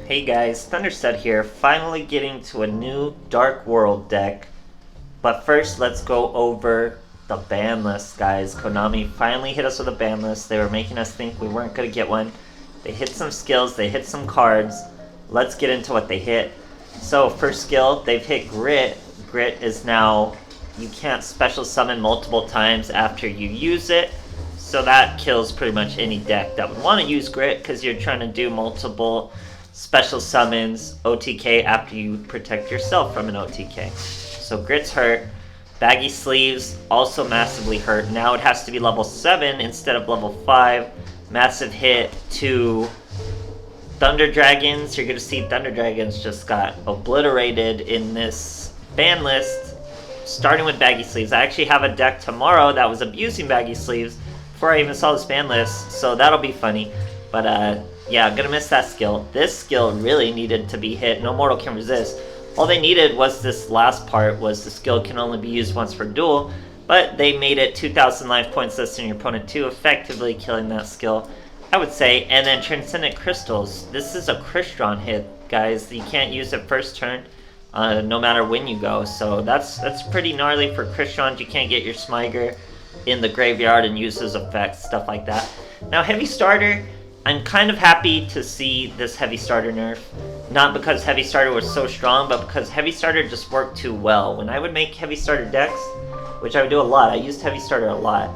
Hey guys, Thunderstud here, finally getting to a new Dark World deck. But first, let's go over the ban list, guys. Konami finally hit us with a ban list. They were making us think we weren't going to get one. They hit some skills, they hit some cards. Let's get into what they hit. So, first skill, they've hit Grit. Grit is now, you can't special summon multiple times after you use it. So that kills pretty much any deck that would want to use Grit because you're trying to do multiple special summons, OTK, after you protect yourself from an OTK. So Grit's hurt. Baggy Sleeves, also massively hurt. Now it has to be level 7 instead of level 5. Massive hit to Thunder Dragons. You're going to see Thunder Dragons just got obliterated in this ban list, starting with Baggy Sleeves. I actually have a deck tomorrow that was abusing Baggy Sleeves before I even saw this ban list, so that'll be funny. But yeah, gonna miss that skill. This skill really needed to be hit. No mortal can resist. All they needed was this last part, was the skill can only be used once per duel, but they made it 2,000 life points less than your opponent too, effectively killing that skill, I would say. And then Transcendent Crystals. This is a Crystron hit, guys. You can't use it first turn, no matter when you go. So that's pretty gnarly for Crystron. You can't get your Smiger in the graveyard and use his effects, stuff like that. Now, Heavy Starter, I'm kind of happy to see this Heavy Starter nerf. Not because Heavy Starter was so strong, but because Heavy Starter just worked too well. When I would make Heavy Starter decks, which I would do a lot, I used Heavy Starter a lot,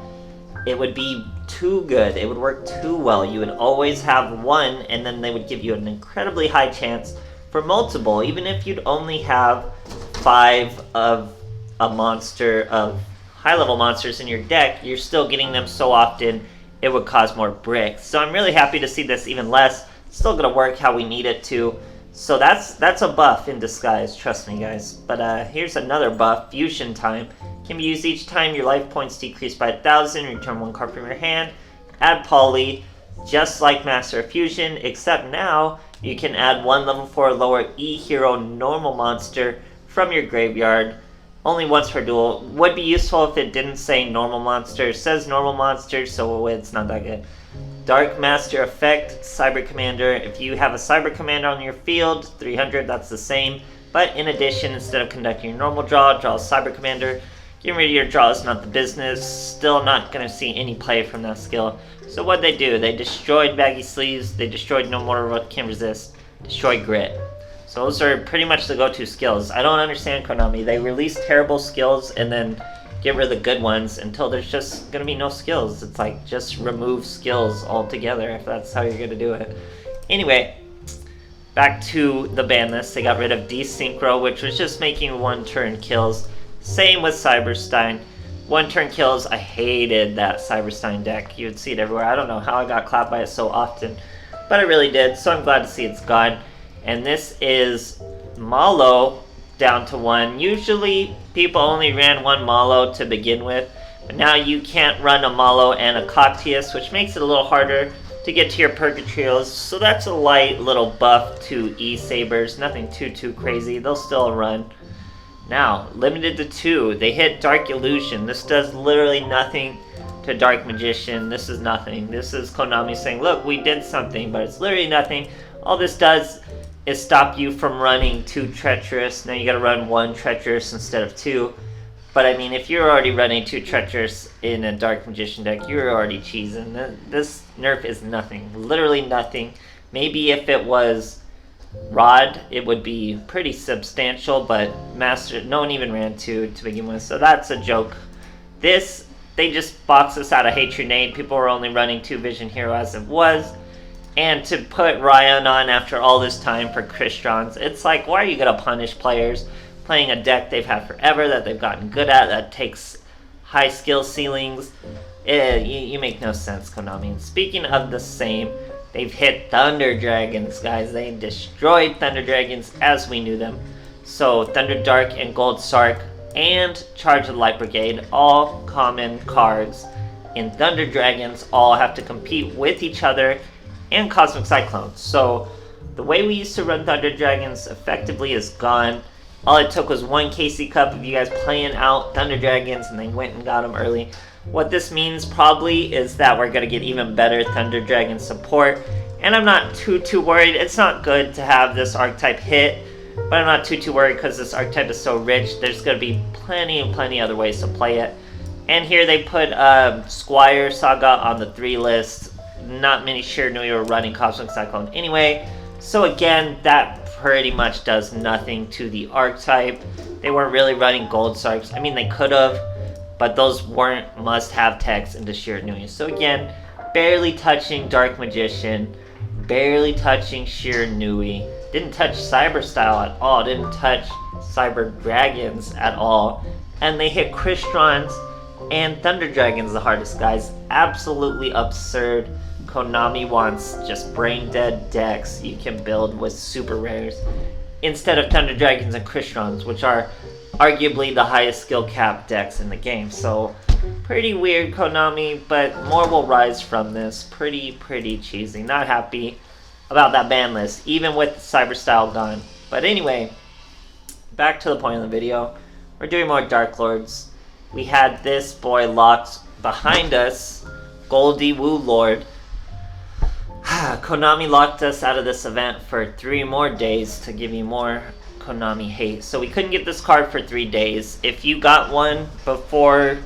it would be too good. It would work too well. You would always have one, and then they would give you an incredibly high chance for multiple. Even if you'd only have 5 of a monster, of high-level monsters in your deck, you're still getting them so often it would cause more bricks. So I'm really happy to see this even less. It's still going to work how we need it to. So that's a buff in disguise, trust me guys. But here's another buff, Fusion Time. Can be used each time your life points decrease by 1,000, return 1 card from your hand, add Poly, just like Master of Fusion, except now you can add 1 level 4 or lower E-Hero normal monster from your graveyard. Only once per duel. Would be useful if it didn't say normal monster. It says normal monster, so it's not that good. Dark Master Effect, Cyber Commander. If you have a Cyber Commander on your field, 300, that's the same. But in addition, instead of conducting your normal draw a Cyber Commander. Getting rid of your draw is not the business. Still not going to see any play from that skill. So what'd they do? They destroyed Baggy Sleeves. They destroyed No Mortal Can Resist. Destroyed Grit. So those are pretty much the go-to skills. I don't understand Konami. They release terrible skills and then get rid of the good ones until there's just going to be no skills. It's like, just remove skills altogether if that's how you're going to do it. Anyway, back to the ban list. They got rid of Desynchro, which was just making 1-turn kills. Same with Cyberstein. 1-turn kills. I hated that Cyberstein deck. You would see it everywhere. I don't know how I got clapped by it so often, but I really did. So I'm glad to see it's gone. And this is Malo down to 1. Usually people only ran 1 Malo to begin with, but now you can't run a Malo and a Cactius, which makes it a little harder to get to your Purgatrials. So that's a light little buff to E-Sabers. Nothing too crazy. They'll still run. Now, limited to 2. They hit Dark Illusion. This does literally nothing to Dark Magician. This is nothing. This is Konami saying, look, we did something, but it's literally nothing. All this does is stop you from running 2 Treacherous. Now you gotta run 1 Treacherous instead of 2. But I mean, if you're already running 2 Treacherous in a Dark Magician deck, you're already cheesing. This nerf is nothing. Literally nothing. Maybe if it was Rod, it would be pretty substantial, but Master, no one even ran 2 to begin with, so that's a joke. This, they just boxed us out of Hatred. People were only running 2 Vision Hero as it was. And to put Ryan on after all this time for Crystron's, it's like, why are you going to punish players playing a deck they've had forever, that they've gotten good at, that takes high skill ceilings? You make no sense, Konami. And speaking of the same, they've hit Thunder Dragons, guys. They destroyed Thunder Dragons as we knew them. So Thunder Dark and Gold Sark and Charge of the Light Brigade, all common cards in Thunder Dragons, all have to compete with each other and Cosmic Cyclones. So the way we used to run Thunder Dragons effectively is gone. All it took was 1 KC Cup of you guys playing out Thunder Dragons, and they went and got them early. What this means probably is that we're going to get even better Thunder Dragon support, And I'm not too worried. It's not good to have this archetype hit, but I'm not too worried because this archetype is so rich. There's going to be plenty other ways to play it. And here they put Squire Saga on the 3 list. Not many Shiranui were running Cosmic Cyclone anyway. So again, that pretty much does nothing to the archetype. They weren't really running Gold Sarks. I mean, they could have, but those weren't must-have techs into Shiranui. So again, barely touching Dark Magician, barely touching Shiranui. Didn't touch Cyber Style at all. Didn't touch Cyber Dragons at all. And they hit Crystons and Thunder Dragons the hardest, guys. Absolutely absurd. Konami wants just brain-dead decks you can build with super rares instead of Thunder Dragons and Crystons, which are arguably the highest skill cap decks in the game. So pretty weird, Konami, but more will rise from this. Pretty cheesy. Not happy about that ban list, even with Cyber Style gone. But anyway, back to the point of the video. We're doing more Dark Lords. We had this boy locked behind us, GOLDD Wewlad. Konami locked us out of this event for 3 more days to give you more Konami hate. So we couldn't get this card for 3 days. If you got one before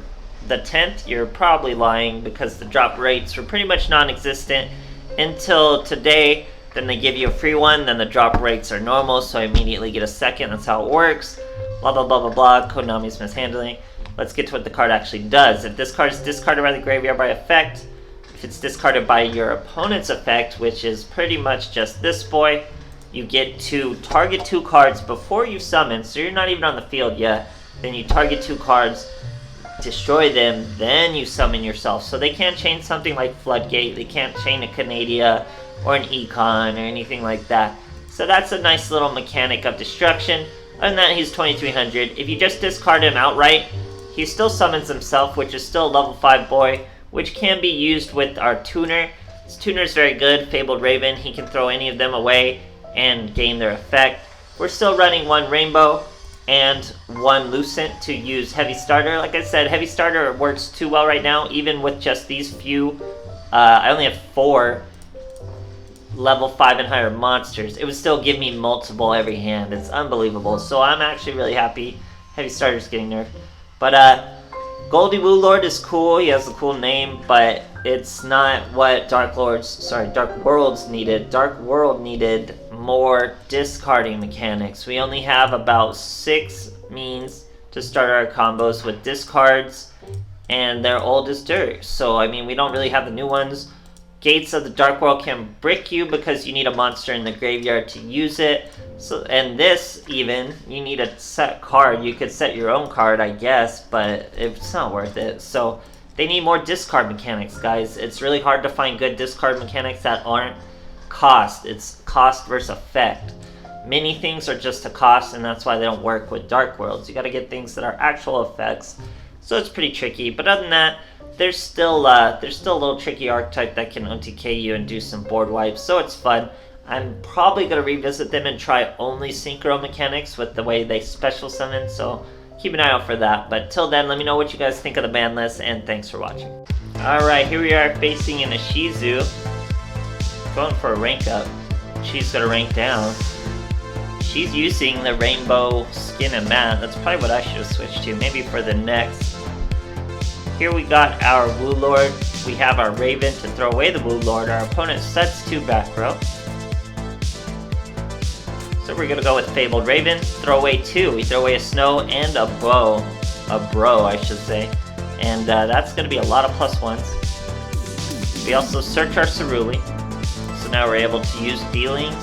the 10th, you're probably lying because the drop rates were pretty much non-existent until today. Then they give you a free one, then the drop rates are normal, so I immediately get a second. That's how it works. Blah, blah, blah, blah, blah. Konami's mishandling. Let's get to what the card actually does. If this card is discarded by the graveyard by effect, if it's discarded by your opponent's effect, which is pretty much just this boy, you get to target 2 cards before you summon, so you're not even on the field yet. Then you target 2 cards, destroy them, then you summon yourself. So they can't chain something like Floodgate, they can't chain a Canadia or an Econ or anything like that. So that's a nice little mechanic of destruction. Other than that, he's 2300. If you just discard him outright, he still summons himself, which is still a level 5 boy, which can be used with our tuner. This tuner is very good, Fabled Raven. He can throw any of them away and gain their effect. We're still running 1 Rainbow and 1 Lucent to use Heavy Starter. Like I said, Heavy Starter works too well right now, even with just these few. I only have 4 level 5 and higher monsters. It would still give me multiple every hand. It's unbelievable. So I'm actually really happy Heavy Starter's getting nerfed. But GOLDD Wewlad is cool. He has a cool name, but it's not what Dark Worlds needed. Dark World needed more discarding mechanics. We only have about 6 means to start our combos with discards, and they're old as dirt. So, I mean, we don't really have the new ones. Gates of the Dark World can brick you because you need a monster in the graveyard to use it. So, and this, even, you need a set card. You could set your own card, I guess, but it's not worth it. So, they need more discard mechanics, guys. It's really hard to find good discard mechanics that aren't cost. It's cost versus effect. Many things are just a cost, and that's why they don't work with Dark Worlds. You gotta get things that are actual effects. So it's pretty tricky, but other than that, there's still a little tricky archetype that can OTK you and do some board wipes, so it's fun. I'm probably going to revisit them and try only synchro mechanics with the way they special summon, so keep an eye out for that. But till then, let me know what you guys think of the ban list, and thanks for watching. Alright, here we are facing in a Shizu. Going for a rank up. She's going to rank down. She's using the rainbow skin and mat. That's probably what I should have switched to, maybe for the next. Here we got our Wewlad. We have our Raven to throw away the Wewlad. Our opponent sets 2 back row. So we're going to go with Fabled Raven. Throw away 2. We throw away a Snow and a Bow. A Bro, I should say. And that's going to be a lot of +1s. We also search our Ceruli. So now we're able to use Dealings.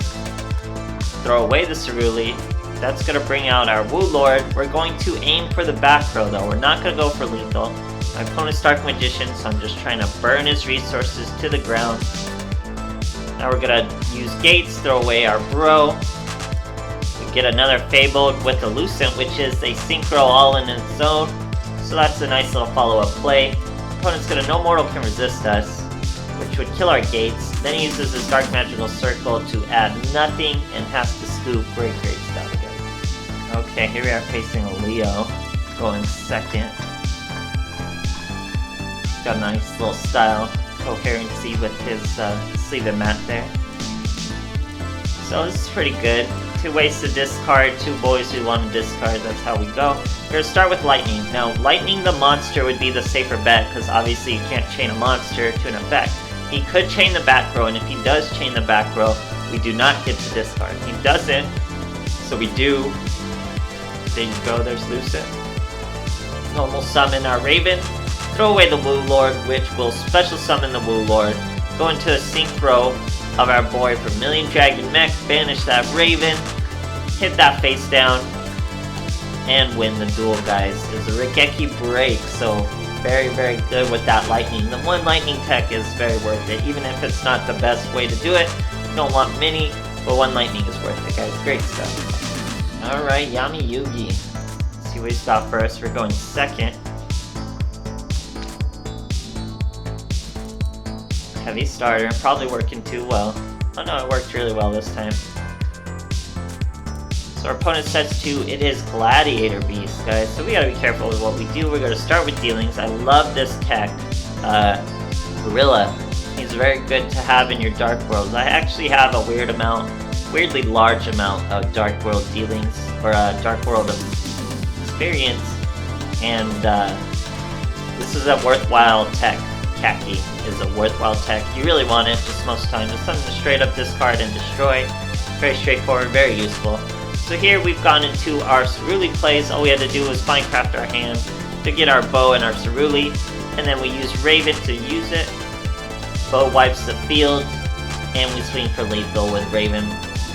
Throw away the Ceruli. That's going to bring out our Wewlad. We're going to aim for the back row though. We're not going to go for lethal. My opponent's Dark Magician, so I'm just trying to burn his resources to the ground. Now we're going to use Gates, throw away our Bro. We get another Fabled with the Lucent, which is a Synchro all in its own. So that's a nice little follow-up play. Opponent's going to No Mortal can resist us, which would kill our Gates. Then he uses his Dark Magical Circle to add nothing and has to scoop. Great stuff, guys. Okay, here we are facing a Leo, going second. Got a nice little style coherency with his sleeve and mat there. So this is pretty good. 2 ways to discard, 2 boys we want to discard, that's how we go. We're going to start with Lightning. Now, Lightning the monster would be the safer bet, because obviously you can't chain a monster to an effect. He could chain the back row, and if he does chain the back row, we do not get to discard. He doesn't, so we do. There you go, there's Lucent. Normal summon our Raven. Throw away the Woo Lord, which will special summon the Woo Lord. Go into a sync row of our boy Vermilion Dragon Mech, banish that Raven, hit that face down, and win the duel, guys. It's a Regeki break, so very, very good with that Lightning. The 1 Lightning tech is very worth it, even if it's not the best way to do it. You don't want many, but 1 Lightning is worth it, guys. Great stuff. Alright, Yami Yugi. Let's see what he's got for us. We're going second. Heavy starter, probably working too well. Oh no, it worked really well this time. So our opponent sets 2, it is Gladiator Beast, guys. So we gotta be careful with what we do. We're gonna start with dealings. I love this tech. Gorilla. He's very good to have in your Dark Worlds. I actually have a weirdly large amount of Dark World dealings, or Dark World of experience. And this is a worthwhile tech. Khaki is a worthwhile tech. You really want it, just most times. It's something to straight up discard and destroy. Very straightforward, very useful. So here we've gone into our Ceruli plays. All we had to do was Minecraft our hand to get our bow and our Ceruli, and then we use Raven to use it. Bow wipes the field, and we swing for lethal with Raven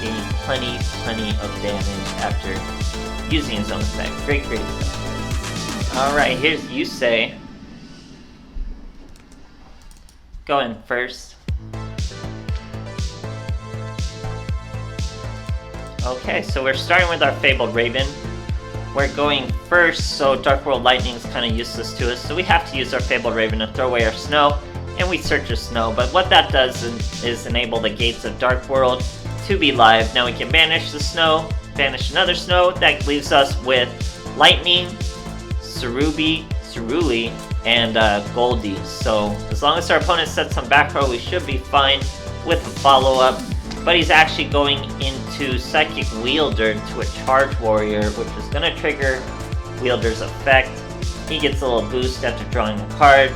getting plenty of damage after using his own effect. Great stuff. Alright, here's Yusei. Going first. Okay, so we're starting with our Fabled Raven. We're going first, so Dark World Lightning is kind of useless to us, so we have to use our Fabled Raven to throw away our snow, and we search our snow. But what that does is enable the gates of Dark World to be live. Now we can banish the snow, banish another snow. That leaves us with Lightning, Ceruli, and GOLDD. So as long as our opponent sets some back row, we should be fine with a follow-up. But he's actually going into Psychic Wielder to a Charge Warrior, which is going to trigger Wielder's effect. He gets a little boost after drawing a card,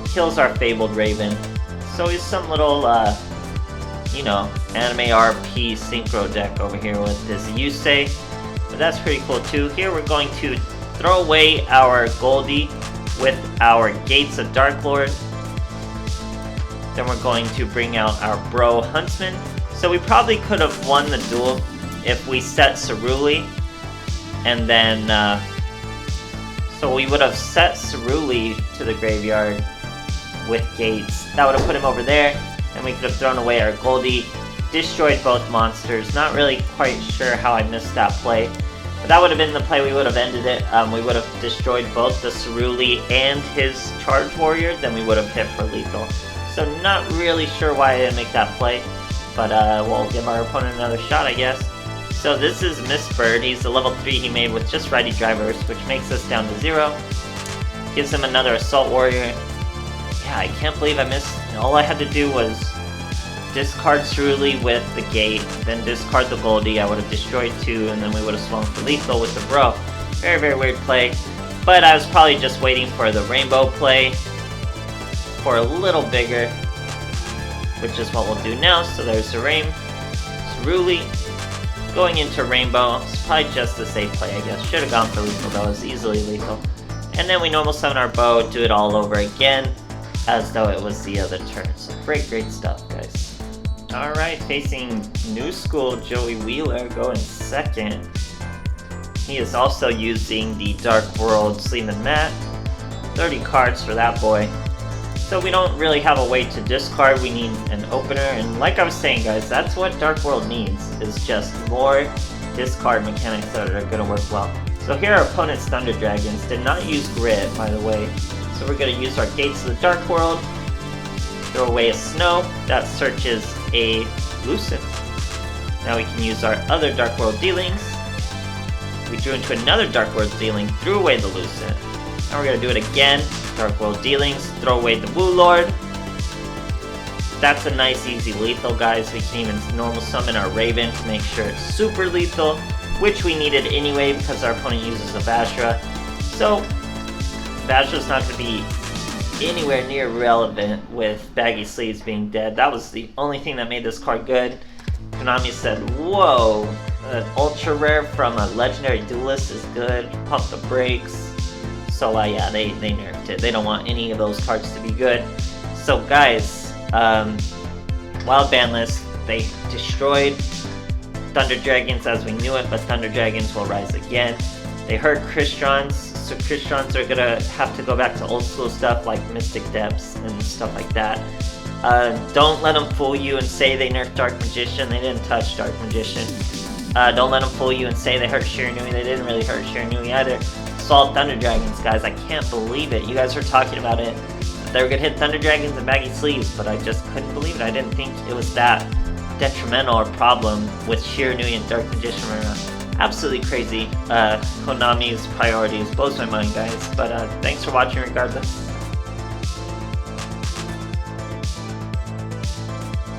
kills our Fabled Raven. So he's some little, anime RP synchro deck over here with this Yusei. But that's pretty cool too. Here we're going to throw away our GOLDD with our Gates of Dark Lord. Then we're going to bring out our Bro Huntsman. So we probably could have won the duel if we set Ceruli, and then so we would have set Ceruli to the graveyard with Gates. That would have put him over there, and we could have thrown away our GOLDD, destroyed both monsters. Not really quite sure how I missed that play. But that would have been the play. We would have ended it. We would have destroyed both the Ceruli and his Charge Warrior, then we would have hit for lethal. So not really sure why I didn't make that play, but we'll give our opponent another shot, I guess. So this is Miss Bird. He's the level 3 he made with just Righty Drivers, which makes us down to 0. Gives him another Assault Warrior. Yeah, I can't believe I missed. All I had to do was discard Ceruli with the Gate, then discard the GOLDD. I would have destroyed 2, and then we would have swung for lethal with the Bro. Very, very weird play. But I was probably just waiting for the Rainbow play for a little bigger, which is what we'll do now. So there's the Ceruli. Going into Rainbow, it's probably just a safe play, I guess. Should have gone for lethal though, it's easily lethal. And then we normal summon our Bow, do it all over again, as though it was the other turn. So great stuff, guys. Alright, facing New School Joey Wheeler going second. He is also using the Dark World Sleeman Mat. 30 cards for that boy. So we don't really have a way to discard, we need an opener, and like I was saying, guys, that's what Dark World needs, is just more discard mechanics that are going to work well. So here our opponent's Thunder Dragons did not use Grit, by the way, so we're going to use our Gates of the Dark World, throw away a Snow, that searches a Lucent. Now we can use our other Dark World dealings. We drew into another Dark World dealing, threw away the Lucent. Now we're going to do it again. Dark World dealings, throw away the Woo Lord. That's a nice easy lethal, guys. We can even normal summon our Raven to make sure it's super lethal, which we needed anyway because our opponent uses a Vashra. So Vashra's not going to be anywhere near relevant with Baggy Sleeves being dead. That was the only thing that made this card good. Konami said, whoa, an ultra rare from a legendary duelist is good. Pump the brakes. So yeah, they nerfed it. They don't want any of those cards to be good. So guys, Wild Banlist, they destroyed Thunder Dragons as we knew it, but Thunder Dragons will rise again. They hurt Crystons, so Crystons are gonna have to go back to old school stuff like Mystic Depths and stuff like that. Don't let them fool you and say they nerfed Dark Magician. They didn't touch Dark Magician. Don't let them fool you and say they hurt Shiranui. They didn't really hurt Shiranui either. Assault Thunder Dragons, guys. I can't believe it. You guys were talking about it. They were gonna hit Thunder Dragons and Baggy Sleeves, but I just couldn't believe it. I didn't think it was that detrimental or problem with Shiranui and Dark Magician. Absolutely crazy. Konami's priorities blows my mind, guys. But thanks for watching regardless.